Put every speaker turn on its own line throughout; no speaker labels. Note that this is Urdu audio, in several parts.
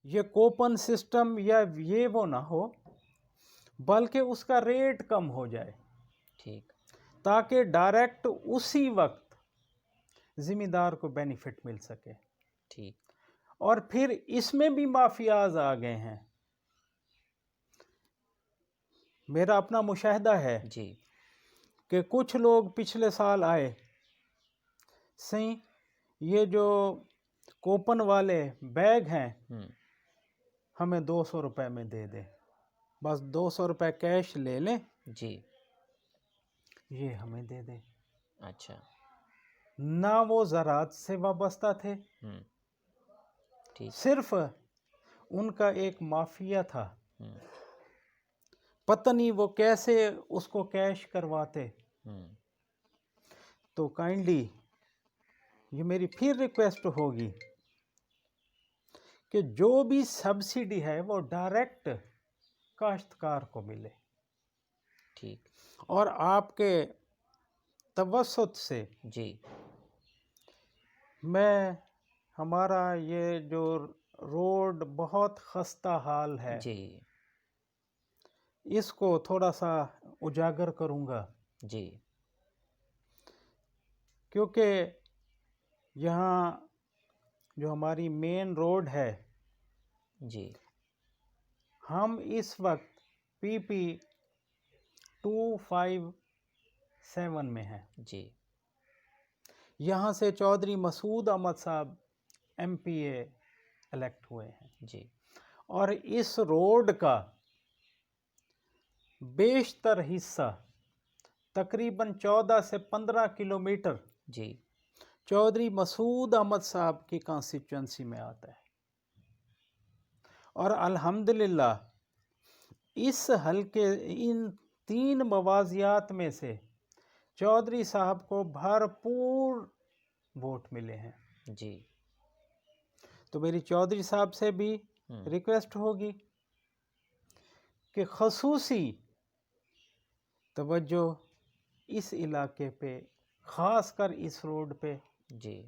یہ کوپن سسٹم یا یہ وہ نہ ہو، بلکہ اس کا ریٹ کم ہو جائے،
ٹھیک،
تاکہ ڈائریکٹ اسی وقت ذمہ دار کو بینیفٹ مل سکے۔
ٹھیک،
اور پھر اس میں بھی مافیاز آ گئے ہیں۔ میرا اپنا مشاہدہ ہے
جی،
کہ کچھ لوگ پچھلے سال آئے، سہیں یہ جو کوپن والے بیگ ہیں ہمیں 200 روپے میں دے دیں، بس 200 روپے کیش لے لیں،
جی،
یہ ہمیں دے دیں۔
اچھا،
نہ وہ زراعت سے وابستہ تھے،
ٹھیک،
صرف ان کا ایک مافیا تھا، پتہ نہیں وہ کیسے اس کو کیش کرواتے۔ تو کائنڈلی یہ میری پھر ریکویسٹ ہوگی کہ جو بھی سبسڈی ہے وہ ڈائریکٹ کاشتکار کو ملے،
ٹھیک،
اور آپ کے توسط سے
جی،
میں ہمارا یہ جو روڈ بہت خستہ حال ہے،
جی،
اس کو تھوڑا سا اجاگر کروں گا،
جی،
کیونکہ یہاں جو ہماری مین روڈ ہے،
جی،
ہم اس وقت PP 257 میں ہیں۔
جی،
یہاں سے چودھری مسعود احمد صاحب MPA الیکٹ ہوئے ہیں،
جی،
اور اس روڈ کا بیشتر حصہ تقریباً 14 سے 15 کلومیٹر
جی،
چودھری مسعود احمد صاحب کی کانسٹیچوئنسی میں آتا ہے، اور الحمدللہ اس حلقے ان 3 موازیات میں سے چودھری صاحب کو بھرپور ووٹ ملے ہیں۔
جی،
تو میری چودھری صاحب سے بھی ریکویسٹ ہوگی کہ خصوصی توجہ اس علاقے پہ، خاص کر اس روڈ پہ،
جی،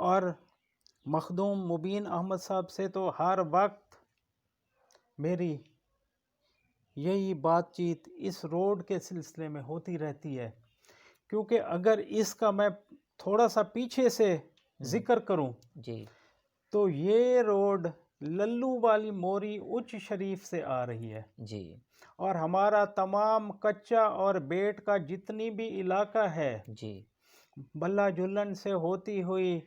اور مخدوم مبین احمد صاحب سے تو ہر وقت میری یہی بات چیت اس روڈ کے سلسلے میں ہوتی رہتی ہے، کیونکہ اگر اس کا میں تھوڑا سا پیچھے سے ذکر کروں
جی،
تو یہ روڈ للو والی موری اچ شریف سے آ رہی ہے،
جی، اور
اور ہمارا تمام کچا اور بیٹ کا جتنی بھی علاقہ ہے،
جی،
بلہ جلن سے ہوتی ہوئی،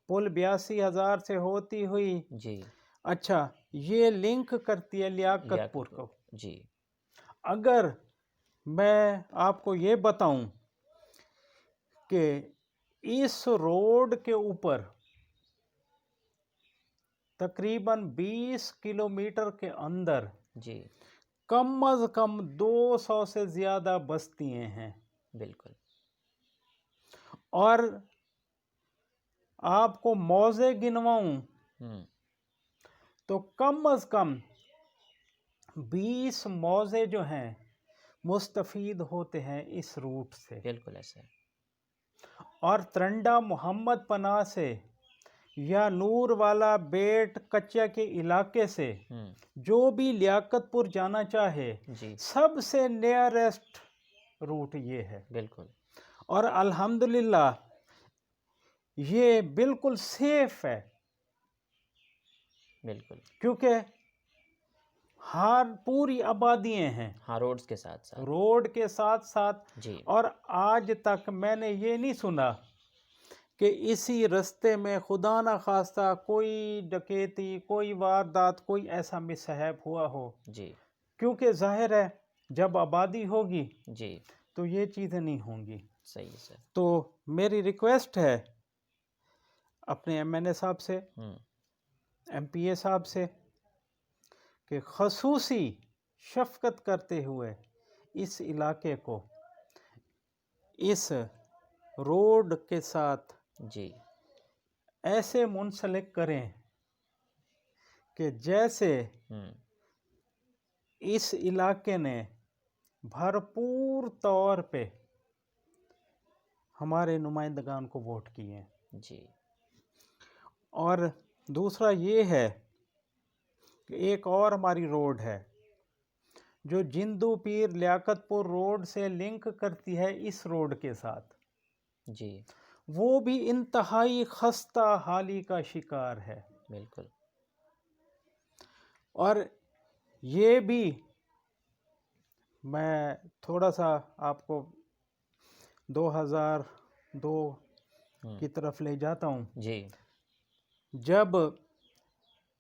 پل 82,000 سے ہوتی ہوئی،
جی،
اچھا یہ لنک کرتی ہے لیاقت پور کو۔
جی،
اگر میں آپ کو یہ بتاؤں کہ اس روڈ کے اوپر تقریباً 20 کلومیٹر کے اندر
جی،
کم از کم 200 سے زیادہ بستیاں ہیں،
بالکل،
اور آپ کو موضع گنواؤں تو کم از کم 20 موضع جو ہیں مستفید ہوتے ہیں اس روٹ سے،
بالکل ایسا ہے،
اور ترنڈا محمد پناہ سے یا نور والا بیٹ کچا کے علاقے سے جو بھی لیاقت پور جانا چاہے،
جی،
سب سے نیئرسٹ روٹ یہ ہے،
بالکل،
اور الحمدللہ یہ بالکل سیف ہے،
بالکل،
کیونکہ ہر پوری آبادیاں ہیں
ہاں، روڈز کے ساتھ ساتھ،
روڈ کے ساتھ ساتھ،
جی،
اور آج تک میں نے یہ نہیں سنا کہ اسی رستے میں خدا نہ خواستہ کوئی ڈکیتی، کوئی واردات، کوئی ایسا مصحب ہوا ہو،
جی،
کیونکہ ظاہر ہے جب آبادی ہوگی
جی،
تو یہ چیزیں نہیں ہوں گی۔
صحیح ہے سر،
تو میری ریکویسٹ ہے اپنے MNA صاحب سے، MPA صاحب سے، کہ خصوصی شفقت کرتے ہوئے اس علاقے کو اس روڈ کے ساتھ
جی،
ایسے منسلک کریں کہ جیسے اس علاقے نے بھرپور طور پہ ہمارے نمائندگان کو ووٹ کیے ہیں۔
جی،
اور دوسرا یہ ہے ایک اور ہماری روڈ ہے جو جندو پیر لیاقت پور روڈ سے لنک کرتی ہے اس روڈ کے ساتھ،
جی
وہ بھی انتہائی خستہ حالی کا شکار ہے۔
بالکل
اور یہ بھی میں تھوڑا سا آپ کو 2002 کی طرف لے جاتا ہوں،
جی
جب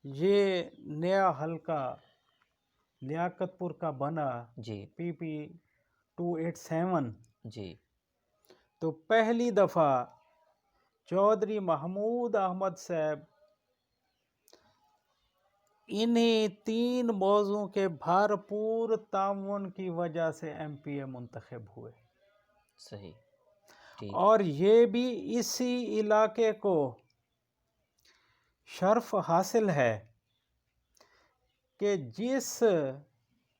یہ نیا حلقہ لیاقت پور کا بنا
جی
پی 287،
جی
تو پہلی دفعہ چودھری محمود احمد صاحب انہی 3 موضوع کے بھرپور تعاون کی وجہ سے ایم پی اے منتخب ہوئے،
صحیح ٹھیک
اور یہ بھی اسی علاقے کو شرف حاصل ہے کہ جس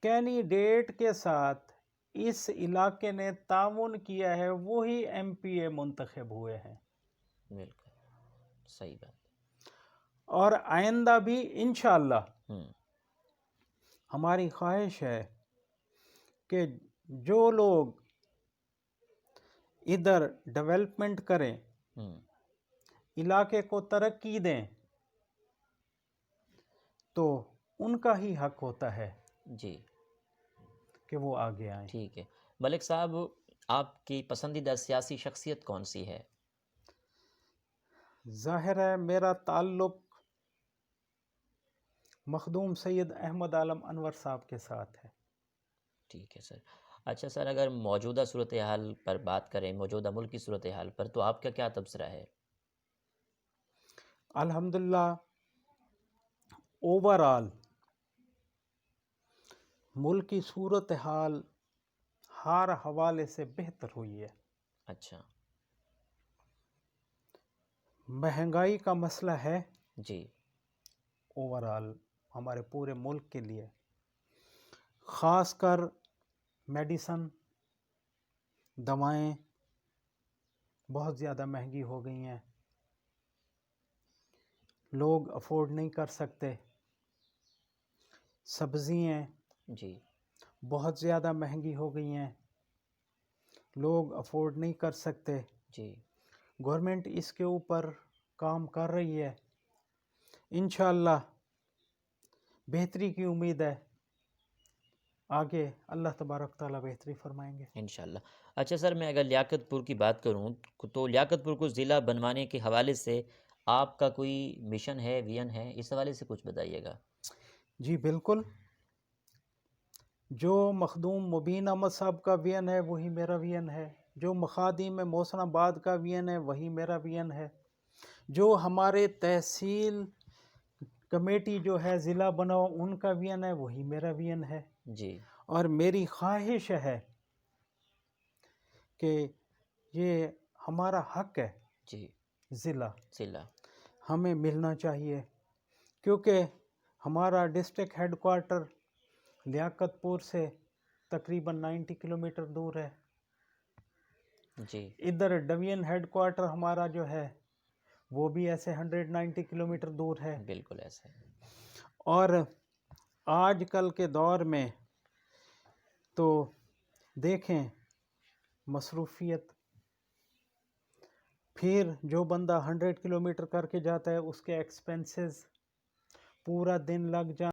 کینڈیڈیٹ کے ساتھ اس علاقے نے تعاون کیا ہے وہی ایم پی اے منتخب ہوئے ہیں،
بالکل صحیح بات
اور آئندہ بھی انشاءاللہ
ہوں
ہماری خواہش ہے کہ جو لوگ ادھر ڈیولپمنٹ کریں،
ہوں
علاقے کو ترقی دیں، تو ان کا ہی حق ہوتا ہے
جی
کہ وہ آگے آئیں۔
ٹھیک ہے ملک صاحب، آپ کی پسندیدہ سیاسی شخصیت کون سی ہے؟
ظاہر ہے میرا تعلق مخدوم سید احمد عالم انور صاحب کے ساتھ ہے۔
ٹھیک ہے سر۔ اچھا سر، اگر موجودہ صورتحال پر بات کریں، موجودہ ملک کی صورتحال پر، تو آپ کا کیا تبصرہ ہے؟
الحمدللہ اوورآل ملک کی صورتحال ہر حوالے سے بہتر ہوئی ہے۔
اچھا
مہنگائی کا مسئلہ ہے
جی
اوورآل ہمارے پورے ملک کے لیے، خاص کر میڈیسن، دوائیں بہت زیادہ مہنگی ہو گئی ہیں، لوگ افورڈ نہیں کر سکتے۔ سبزیاں
جی
بہت زیادہ مہنگی ہو گئی ہیں، لوگ افورڈ نہیں کر سکتے۔
جی
گورنمنٹ اس کے اوپر کام کر رہی ہے، انشاءاللہ بہتری کی امید ہے، آگے اللہ تبارک تعالیٰ بہتری فرمائیں گے
انشاءاللہ۔ اچھا سر، میں اگر لیاقت پور کی بات کروں تو لیاقت پور کو ضلع بنوانے کے حوالے سے آپ کا کوئی مشن ہے، ویژن ہے؟ اس حوالے سے کچھ بتائیے گا۔
جی بالکل، جو مخدوم مبین احمد صاحب کا وین ہے وہی میرا وین ہے، جو مخادیم محسن آباد کا وین ہے وہی میرا وین ہے، جو ہمارے تحصیل کمیٹی جو ہے ضلع بناؤ ان کا وین ہے وہی میرا وین ہے،
جی
اور میری خواہش ہے کہ یہ ہمارا حق ہے،
جی
ضلع ہمیں ملنا چاہیے، کیونکہ ہمارا ڈسٹرکٹ ہیڈ کوارٹر لیاقت پور سے تقریباً 90 کلومیٹر دور ہے،
جی
ادھر ڈویژن ہیڈ کوارٹر ہمارا جو ہے وہ بھی ایسے 190 کلومیٹر دور ہے،
بالکل ایسا ہے۔
اور آج کل کے دور میں تو دیکھیں مصروفیت، پھر جو بندہ 100 کلومیٹر کر کے جاتا ہے اس کے ایکسپینسز پورا دن لگ جاتا